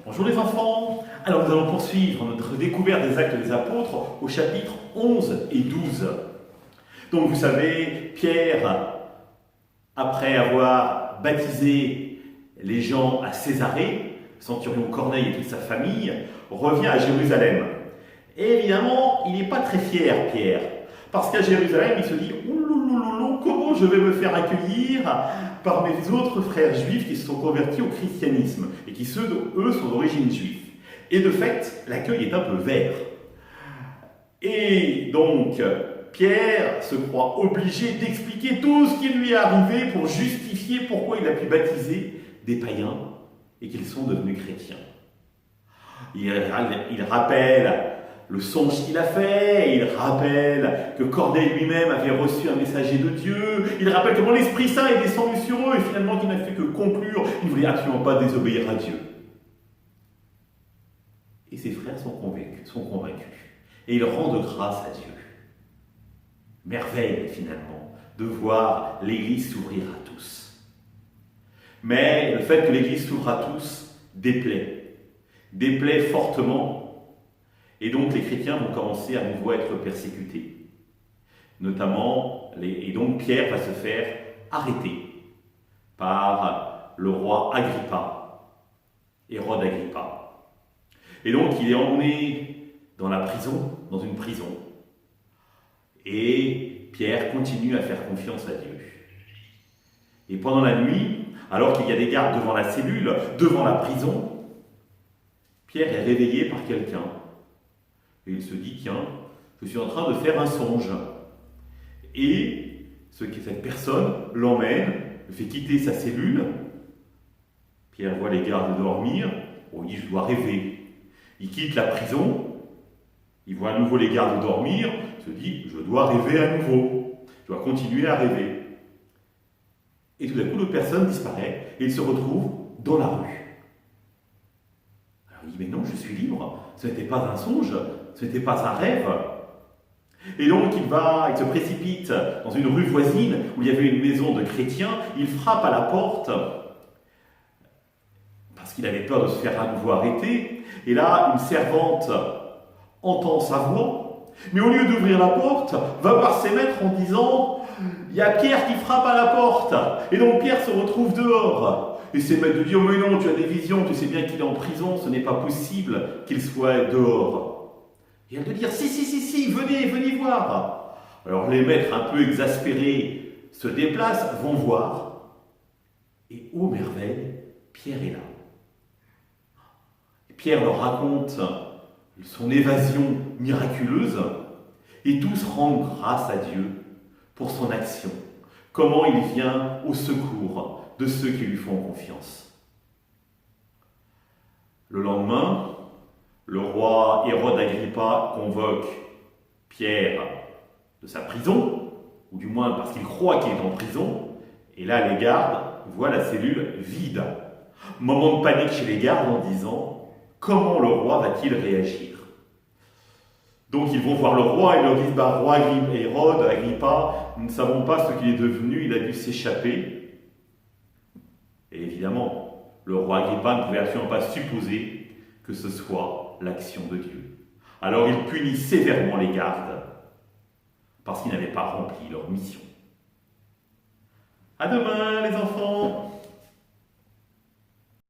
Bonjour les enfants. Alors nous allons poursuivre notre découverte des Actes des Apôtres au chapitre 11 et 12. Donc vous savez, Pierre, après avoir baptisé les gens à Césarée, centurion Corneille et toute sa famille, revient à Jérusalem. Et évidemment, il n'est pas très fier, Pierre, parce qu'à Jérusalem, il se dit « Ouloulouloulou, comment je vais me faire accueillir par mes autres frères juifs qui se sont convertis au christianisme et qui, eux, sont d'origine juive ?» Et de fait, l'accueil est un peu vert. Et donc, Pierre se croit obligé d'expliquer tout ce qui lui est arrivé pour justifier pourquoi il a pu baptiser des païens et qu'ils sont devenus chrétiens. Il rappelle le songe qu'il a fait, il rappelle que Corneille lui-même avait reçu un messager de Dieu, il rappelle comment l'Esprit Saint est descendu sur eux et finalement qu'il n'a fait que conclure, il ne voulait absolument pas désobéir à Dieu. Et ses frères sont convaincus. Et ils rendent grâce à Dieu. Merveille, finalement, de voir l'Église s'ouvrir à tous. Mais le fait que l'Église s'ouvre à tous déplaît fortement. Et donc les chrétiens vont commencer à nouveau être persécutés. Notamment, et donc Pierre va se faire arrêter par le roi Agrippa, Hérode Agrippa. Et donc il est emmené dans une prison. Et Pierre continue à faire confiance à Dieu. Et pendant la nuit, alors qu'il y a des gardes devant la cellule, devant la prison, Pierre est réveillé par quelqu'un. Et il se dit, tiens, je suis en train de faire un songe. Et cette personne l'emmène, le fait quitter sa cellule. Pierre voit les gardes dormir. Oh, il dit, je dois rêver. Il quitte la prison. Il voit à nouveau les gardes dormir. Il se dit, je dois rêver à nouveau. Je dois continuer à rêver. Et tout d'un coup, l'autre personne disparaît et il se retrouve dans la rue. Alors il dit, mais non, je suis libre. Ce n'était pas un songe. Ce n'était pas un rêve. Et donc il se précipite dans une rue voisine où il y avait une maison de chrétiens, il frappe à la porte parce qu'il avait peur de se faire à nouveau arrêter. Et là, une servante entend sa voix, mais au lieu d'ouvrir la porte, va voir ses maîtres en disant « Il y a Pierre qui frappe à la porte !» Et donc Pierre se retrouve dehors. Et ses maîtres lui disent « Oh mais non, tu as des visions, tu sais bien qu'il est en prison, ce n'est pas possible qu'il soit dehors. » Et elle de dire, si, venez voir. Alors les maîtres un peu exaspérés se déplacent, vont voir. Et ô merveille, Pierre est là. Et Pierre leur raconte son évasion miraculeuse et tous rendent grâce à Dieu pour son action. Comment il vient au secours de ceux qui lui font confiance. Le lendemain, le roi Hérode Agrippa convoque Pierre de sa prison, ou du moins parce qu'il croit qu'il est en prison, et là les gardes voient la cellule vide. Moment de panique chez les gardes en disant « Comment le roi va-t-il réagir ?» Donc ils vont voir le roi et leur disent « Roi Hérode Agrippa, nous ne savons pas ce qu'il est devenu, il a dû s'échapper. » Et évidemment, le roi Agrippa ne pouvait absolument pas supposer que ce soit l'action de Dieu. Alors il punit sévèrement les gardes parce qu'ils n'avaient pas rempli leur mission. À demain les enfants!